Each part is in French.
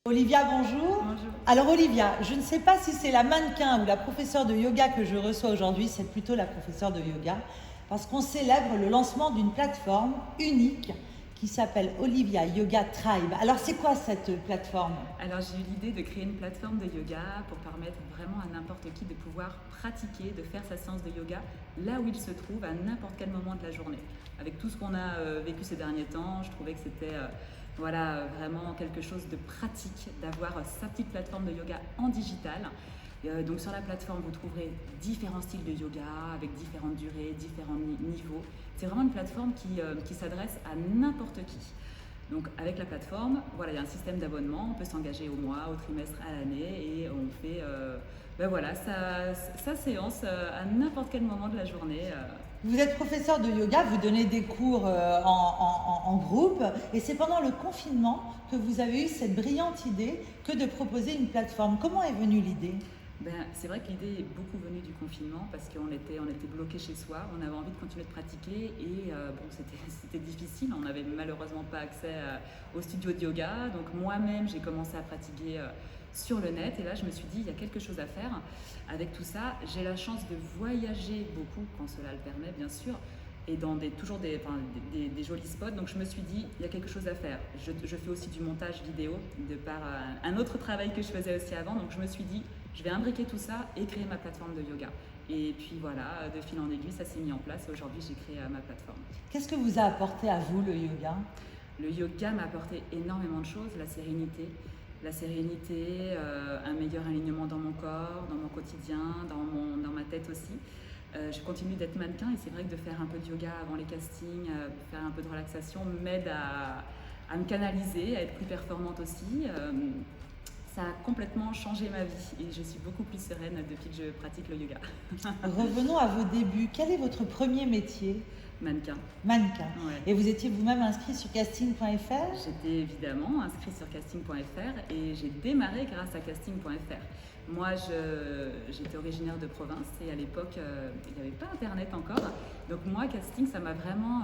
Olivia, bonjour. Bonjour. Alors Olivia, je ne sais pas si c'est la mannequin ou la professeure de yoga que je reçois aujourd'hui, c'est plutôt la professeure de yoga, parce qu'on célèbre le lancement d'une plateforme unique qui s'appelle Olivia Yoga Tribe. Alors c'est quoi cette plateforme? Alors j'ai eu l'idée de créer une plateforme de yoga pour permettre vraiment à n'importe qui de pouvoir pratiquer, de faire sa séance de yoga là où il se trouve à n'importe quel moment de la journée. Avec tout ce qu'on a vécu ces derniers temps, je trouvais que c'était vraiment quelque chose de pratique d'avoir sa petite plateforme de yoga en digital. Donc sur la plateforme, vous trouverez différents styles de yoga avec différentes durées, différents niveaux. C'est vraiment une plateforme qui s'adresse à n'importe qui. Donc avec la plateforme, voilà, il y a un système d'abonnement, on peut s'engager au mois, au trimestre, à l'année et on fait sa séance à n'importe quel moment de la journée. Vous êtes professeur de yoga, vous donnez des cours en groupe et c'est pendant le confinement que vous avez eu cette brillante idée que de proposer une plateforme. Comment est venue l'idée? C'est vrai que l'idée est beaucoup venue du confinement parce qu'on était bloqués chez soi, on avait envie de continuer de pratiquer et c'était difficile, on n'avait malheureusement pas accès au studio de yoga. Donc moi-même j'ai commencé à pratiquer sur le net et là je me suis dit il y a quelque chose à faire avec tout ça. J'ai la chance de voyager beaucoup quand cela le permet bien sûr et dans toujours des jolis spots. Donc je me suis dit, il y a quelque chose à faire. Je fais aussi du montage vidéo de par un autre travail que je faisais aussi avant. Donc je me suis dit, je vais imbriquer tout ça et créer ma plateforme de yoga. Et puis voilà, de fil en aiguille, ça s'est mis en place. Aujourd'hui, j'ai créé ma plateforme. Qu'est-ce que vous a apporté à vous le yoga? Le yoga m'a apporté énormément de choses, la sérénité, un meilleur alignement dans mon corps, dans mon quotidien, dans ma tête aussi. Je continue d'être mannequin et c'est vrai que de faire un peu de yoga avant les castings, faire un peu de relaxation m'aide à me canaliser, à être plus performante aussi. Ça a complètement changé ma vie et je suis beaucoup plus sereine depuis que je pratique le yoga. Revenons à vos débuts. Quel est votre premier métier? Mannequin. Mannequin. Ouais. Et vous étiez vous-même inscrit sur casting.fr? J'étais évidemment inscrite sur casting.fr et j'ai démarré grâce à casting.fr. Moi, j'étais originaire de province et à l'époque, il n'y avait pas Internet encore. Donc moi, casting, ça m'a vraiment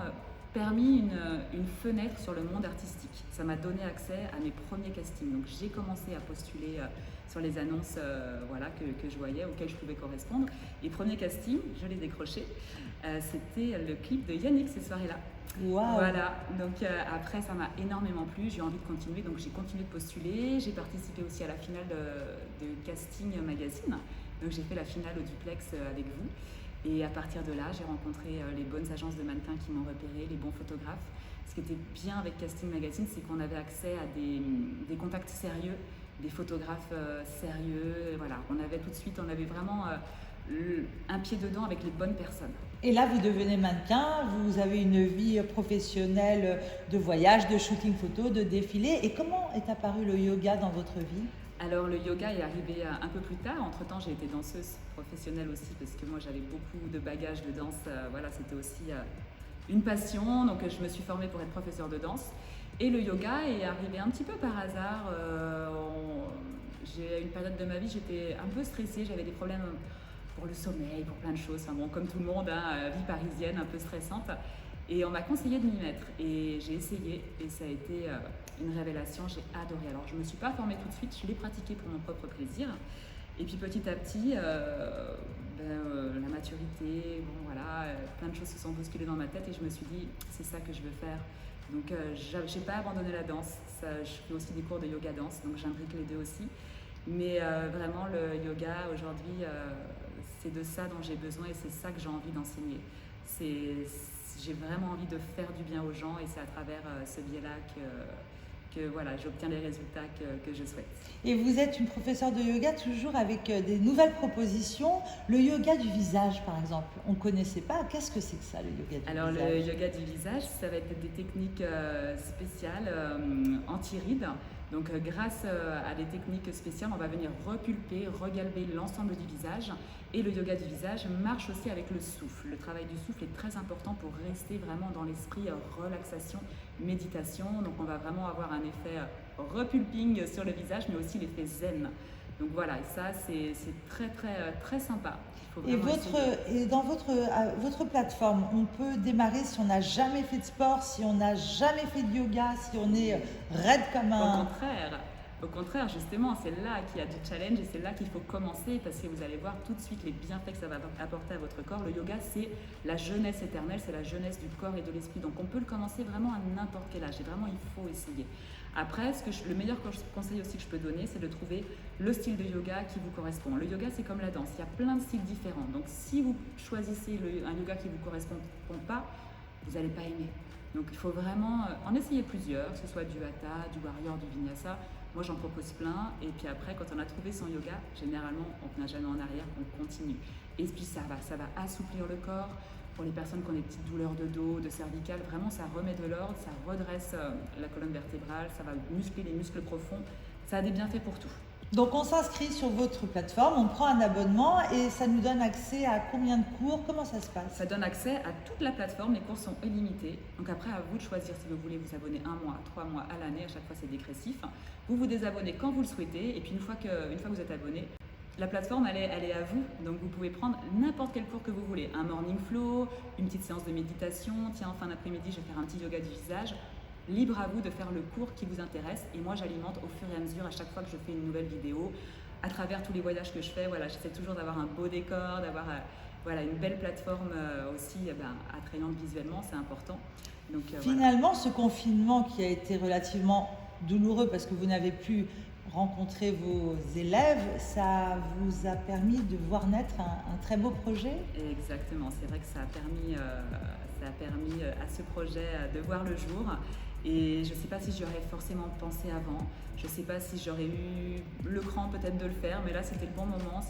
permis une fenêtre sur le monde artistique. Ça m'a donné accès à mes premiers castings. Donc j'ai commencé à postuler sur les annonces que je voyais, auxquelles je pouvais correspondre. Et premier casting, je l'ai décroché. C'était le clip de Yannick ces soirées-là. Wow. Voilà, donc après ça m'a énormément plu, j'ai envie de continuer, donc j'ai continué de postuler, j'ai participé aussi à la finale de Casting Magazine, donc j'ai fait la finale au duplex avec vous, et à partir de là j'ai rencontré les bonnes agences de mannequins qui m'ont repéré, les bons photographes. Ce qui était bien avec Casting Magazine, c'est qu'on avait accès à des contacts sérieux, des photographes sérieux, voilà, on avait vraiment un pied dedans avec les bonnes personnes. Et là, vous devenez mannequin, vous avez une vie professionnelle de voyage, de shooting photo, de défilé. Et comment est apparu le yoga dans votre vie? Alors le yoga est arrivé un peu plus tard. Entre-temps, j'ai été danseuse professionnelle aussi parce que moi j'avais beaucoup de bagages de danse. Voilà, c'était aussi une passion. Donc je me suis formée pour être professeure de danse. Et le yoga est arrivé un petit peu par hasard. J'ai une période de ma vie, j'étais un peu stressée, j'avais des problèmes pour le sommeil, pour plein de choses, enfin bon, comme tout le monde, vie parisienne un peu stressante. Et on m'a conseillé de m'y mettre et j'ai essayé et ça a été une révélation, j'ai adoré. Alors je ne me suis pas formée tout de suite, je l'ai pratiqué pour mon propre plaisir. Et puis petit à petit, la maturité, plein de choses se sont bousculées dans ma tête et je me suis dit, c'est ça que je veux faire. Donc je n'ai pas abandonné la danse, je fais aussi des cours de yoga danse, donc j'imbrique les deux aussi. Mais vraiment le yoga aujourd'hui, c'est de ça dont j'ai besoin et c'est ça que j'ai envie d'enseigner. J'ai vraiment envie de faire du bien aux gens et c'est à travers ce biais-là que j'obtiens les résultats que je souhaite. Et vous êtes une professeure de yoga toujours avec des nouvelles propositions. Le yoga du visage, par exemple, on ne connaissait pas. Qu'est-ce que c'est que ça, le yoga du visage? Alors le yoga du visage, ça va être des techniques spéciales anti-rides. Donc grâce à des techniques spéciales, on va venir repulper, regalber l'ensemble du visage. Et le yoga du visage marche aussi avec le souffle. Le travail du souffle est très important pour rester vraiment dans l'esprit relaxation, méditation. Donc on va vraiment avoir un effet repulping sur le visage, mais aussi l'effet zen. Donc voilà, et ça c'est très sympa. Et dans votre plateforme, on peut démarrer si on n'a jamais fait de sport, si on n'a jamais fait de yoga, si on est raide comme Au un... contraire, Au contraire, justement, c'est là qu'il y a du challenge et c'est là qu'il faut commencer parce que vous allez voir tout de suite les bienfaits que ça va apporter à votre corps. Le yoga, c'est la jeunesse éternelle, c'est la jeunesse du corps et de l'esprit. Donc on peut le commencer vraiment à n'importe quel âge et vraiment il faut essayer. Après, le meilleur conseil aussi que je peux donner, c'est de trouver le style de yoga qui vous correspond. Le yoga, c'est comme la danse, il y a plein de styles différents. Donc si vous choisissez un yoga qui ne vous correspond pas, vous n'allez pas aimer. Donc il faut vraiment en essayer plusieurs, que ce soit du hatha, du warrior, du vinyasa. Moi j'en propose plein et puis après quand on a trouvé son yoga, généralement on n'a jamais en arrière, on continue. Et puis ça va assouplir le corps. Pour les personnes qui ont des petites douleurs de dos, de cervicales, vraiment ça remet de l'ordre, ça redresse la colonne vertébrale, ça va muscler les muscles profonds, ça a des bienfaits pour tout. Donc on s'inscrit sur votre plateforme, on prend un abonnement et ça nous donne accès à combien de cours? Comment ça se passe? Ça donne accès à toute la plateforme, les cours sont illimités. Donc après à vous de choisir si vous voulez vous abonner 1 mois, 3 mois, à l'année, à chaque fois c'est dégressif. Vous vous désabonnez quand vous le souhaitez et puis une fois que vous êtes abonné, la plateforme elle est à vous, donc vous pouvez prendre n'importe quel cours que vous voulez. Un morning flow, une petite séance de méditation, tiens en fin d'après-midi je vais faire un petit yoga du visage. Libre à vous de faire le cours qui vous intéresse et moi j'alimente au fur et à mesure à chaque fois que je fais une nouvelle vidéo. À travers tous les voyages que je fais, voilà, j'essaie toujours d'avoir un beau décor, d'avoir une belle plateforme aussi attrayante visuellement, c'est important. Donc, finalement, ce confinement qui a été relativement douloureux parce que vous n'avez pu rencontrer vos élèves, ça vous a permis de voir naître un très beau projet? Exactement, c'est vrai que ça a permis à ce projet de voir le jour. Et je ne sais pas si j'aurais forcément pensé avant, je ne sais pas si j'aurais eu le cran peut-être de le faire, mais là c'était le bon moment.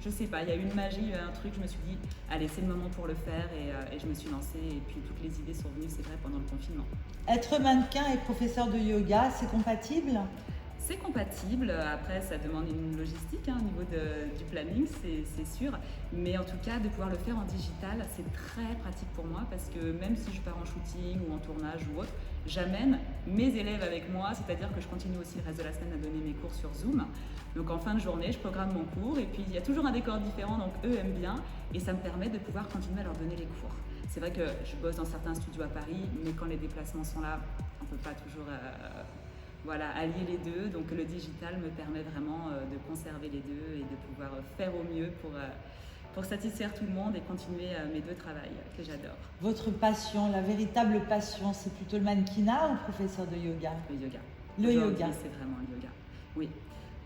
Je ne sais pas, il y a eu une magie, il y a eu un truc, je me suis dit, allez c'est le moment pour le faire et je me suis lancée et puis toutes les idées sont venues, c'est vrai, pendant le confinement. Être mannequin et professeur de yoga, c'est compatible? C'est compatible, après ça demande une logistique au niveau du planning, c'est sûr, mais en tout cas de pouvoir le faire en digital, c'est très pratique pour moi parce que même si je pars en shooting ou en tournage ou autre, j'amène mes élèves avec moi, c'est-à-dire que je continue aussi le reste de la semaine à donner mes cours sur Zoom. Donc en fin de journée, je programme mon cours et puis il y a toujours un décor différent, donc eux aiment bien et ça me permet de pouvoir continuer à leur donner les cours. C'est vrai que je bosse dans certains studios à Paris, mais quand les déplacements sont là, on ne peut pas toujours allier les deux. Donc le digital me permet vraiment de conserver les deux et de pouvoir faire au mieux pour satisfaire tout le monde et continuer mes deux travails que j'adore. Votre passion, la véritable passion, c'est plutôt le mannequinat ou professeur de yoga? Le yoga. Le yoga. C'est vraiment le yoga. Oui.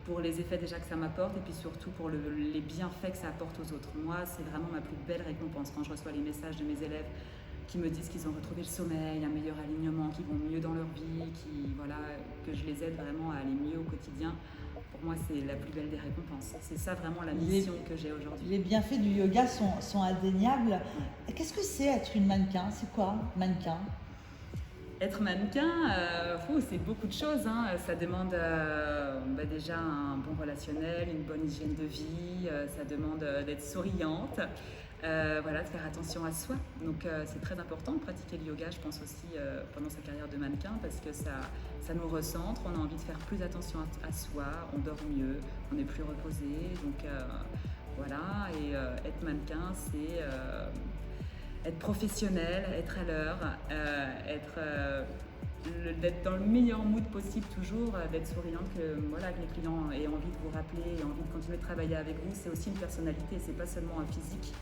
Pour les effets déjà que ça m'apporte et puis surtout pour les bienfaits que ça apporte aux autres. Moi, c'est vraiment ma plus belle récompense quand je reçois les messages de mes élèves qui me disent qu'ils ont retrouvé le sommeil, un meilleur alignement, qu'ils vont mieux dans leur vie, que je les aide vraiment à aller mieux au quotidien. Pour moi, c'est la plus belle des récompenses. C'est ça vraiment la mission que j'ai aujourd'hui. Les bienfaits du yoga sont indéniables. Ouais. Qu'est-ce que c'est être une mannequin? C'est quoi, mannequin? Être mannequin, c'est beaucoup de choses. Ça demande déjà un bon relationnel, une bonne hygiène de vie, ça demande d'être souriante, de faire attention à soi. Donc c'est très important de pratiquer le yoga, je pense aussi pendant sa carrière de mannequin, parce que ça nous recentre, on a envie de faire plus attention à soi, on dort mieux, on est plus reposé. Donc être mannequin, c'est être professionnel, être à l'heure, d'être dans le meilleur mood possible toujours, d'être souriante, que les clients aient envie de vous rappeler, aient envie de continuer de travailler avec vous. C'est aussi une personnalité, c'est pas seulement un physique,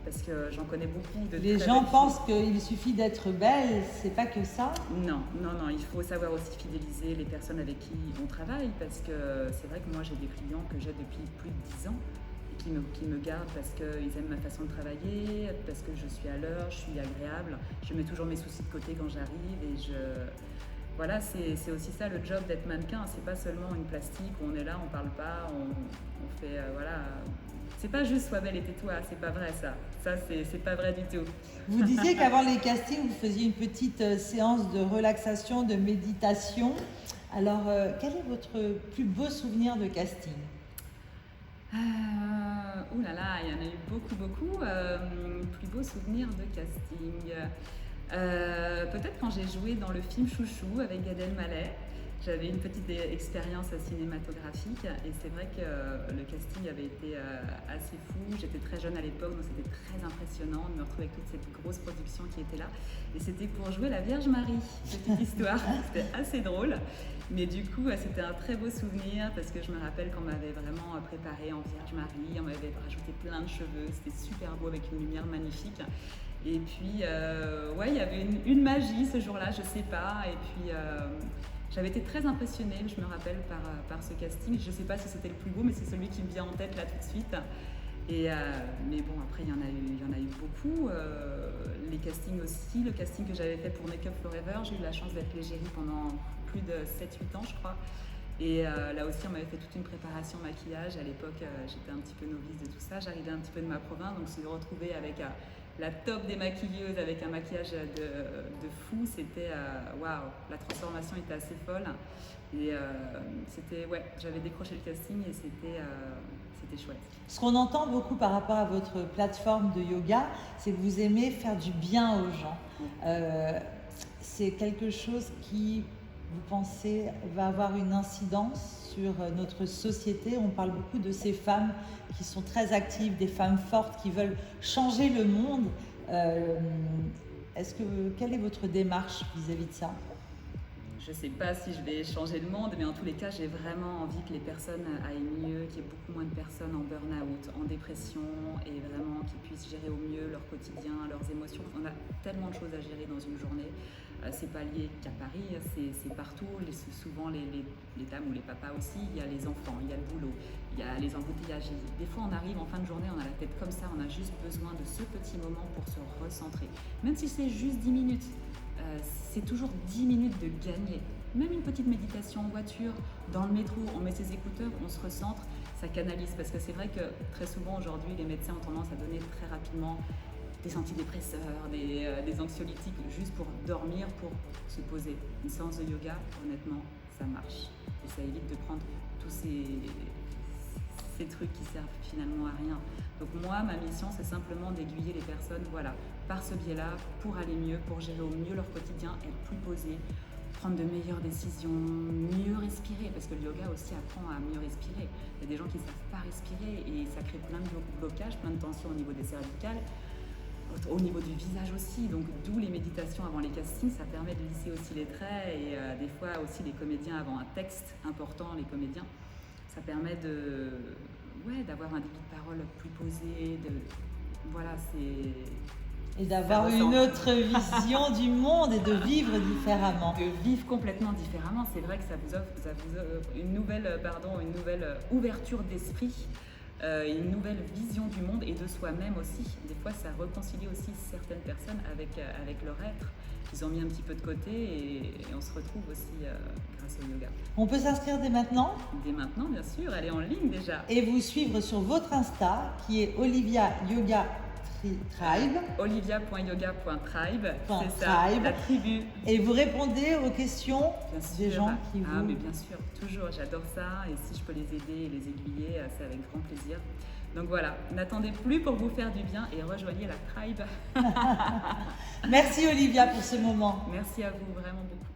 parce que j'en connais beaucoup. Les gens pensent qu'il suffit d'être belle, c'est pas que ça? Non, il faut savoir aussi fidéliser les personnes avec qui on travaille, parce que c'est vrai que moi j'ai des clients que j'ai depuis plus de 10 ans, qui me gardent parce qu'ils aiment ma façon de travailler, parce que je suis à l'heure, je suis agréable, je mets toujours mes soucis de côté quand j'arrive et c'est aussi ça le job d'être mannequin, c'est pas seulement une plastique où on est là, on parle pas, on fait c'est pas juste sois belle et tais-toi, c'est pas vrai ça c'est pas vrai du tout. Vous disiez qu'avant les castings vous faisiez une petite séance de relaxation, de méditation, alors quel est votre plus beau souvenir de casting? Ouh là là, il y en a eu beaucoup. Plus beau souvenir de casting. Peut-être quand j'ai joué dans le film Chouchou avec Gad Elmaleh. J'avais une petite expérience cinématographique et c'est vrai que le casting avait été assez fou. J'étais très jeune à l'époque, donc c'était très impressionnant de me retrouver avec toute cette grosse production qui était là. Et c'était pour jouer la Vierge Marie, petite histoire. C'était assez drôle. Mais du coup, c'était un très beau souvenir parce que je me rappelle qu'on m'avait vraiment préparé en Vierge Marie, on m'avait rajouté plein de cheveux, c'était super beau avec une lumière magnifique. Et puis, ouais, il y avait une magie ce jour-là, je sais pas. Et puis, j'avais été très impressionnée, je me rappelle, par ce casting. Je ne sais pas si c'était le plus beau, mais c'est celui qui me vient en tête là tout de suite. Mais bon, après, il y en a eu beaucoup. Les castings aussi. Le casting que j'avais fait pour Make Up Forever, j'ai eu la chance d'être l'égérie pendant plus de 7-8 ans, je crois. Et là aussi, on m'avait fait toute une préparation maquillage. À l'époque, j'étais un petit peu novice de tout ça. J'arrivais un petit peu de ma province, donc se retrouver avec la top des maquilleuses, avec un maquillage de fou, c'était waouh, la transformation était assez folle. Et c'était, ouais, j'avais décroché le casting et c'était chouette. Ce qu'on entend beaucoup par rapport à votre plateforme de yoga, c'est que vous aimez faire du bien aux gens. C'est quelque chose qui, vous pensez, va avoir une incidence sur notre société? On parle beaucoup de ces femmes qui sont très actives, des femmes fortes qui veulent changer le monde. Quelle est votre démarche vis-à-vis de ça? Je ne sais pas si je vais changer le monde, mais en tous les cas, j'ai vraiment envie que les personnes aillent mieux, qu'il y ait beaucoup moins de personnes en burn-out, en dépression, et vraiment qu'ils puissent gérer au mieux leur quotidien, leurs émotions. On a tellement de choses à gérer dans une journée. C'est pas lié qu'à Paris, c'est partout. Souvent les dames ou les papas aussi, il y a les enfants, il y a le boulot, il y a les embouteillages. Des fois, on arrive en fin de journée, on a la tête comme ça, on a juste besoin de ce petit moment pour se recentrer. Même si c'est juste 10 minutes. C'est toujours 10 minutes de gagner. Même une petite méditation en voiture, dans le métro, on met ses écouteurs, on se recentre, ça canalise. Parce que c'est vrai que très souvent aujourd'hui, les médecins ont tendance à donner très rapidement des antidépresseurs, des anxiolytiques, juste pour dormir, pour se poser. Une séance de yoga, honnêtement, ça marche. Et ça évite de prendre tous ces trucs qui servent finalement à rien. Donc moi, ma mission, c'est simplement d'aiguiller les personnes, voilà, par ce biais-là, pour aller mieux, pour gérer au mieux leur quotidien, être plus posé, prendre de meilleures décisions, mieux respirer, parce que le yoga aussi apprend à mieux respirer. Il y a des gens qui ne savent pas respirer et ça crée plein de blocages, plein de tensions au niveau des cervicales, au niveau du visage aussi. Donc d'où les méditations avant les castings, ça permet de lisser aussi les traits et des fois aussi les comédiens avant un texte important, les comédiens, ça permet d'avoir un débit de parole plus posé, voilà, et d'avoir une autre vision du monde et de vivre différemment. De vivre complètement différemment. C'est vrai que ça vous offre une nouvelle ouverture d'esprit, une nouvelle vision du monde et de soi-même aussi. Des fois, ça réconcilie aussi certaines personnes avec leur être. Ils ont mis un petit peu de côté et on se retrouve aussi grâce au yoga. On peut s'inscrire dès maintenant? Dès maintenant, bien sûr, elle est en ligne déjà. Et vous suivre sur votre Insta qui est Olivia Yoga Tribe. Olivia.yoga.tribe, c'est ça, la tribu. Et vous répondez aux questions des gens qui vous... Ah mais bien sûr, toujours, j'adore ça. Et si je peux les aider et les aiguiller, c'est avec grand plaisir. Donc voilà, n'attendez plus pour vous faire du bien et rejoignez la tribe. Merci Olivia pour ce moment. Merci à vous, vraiment beaucoup.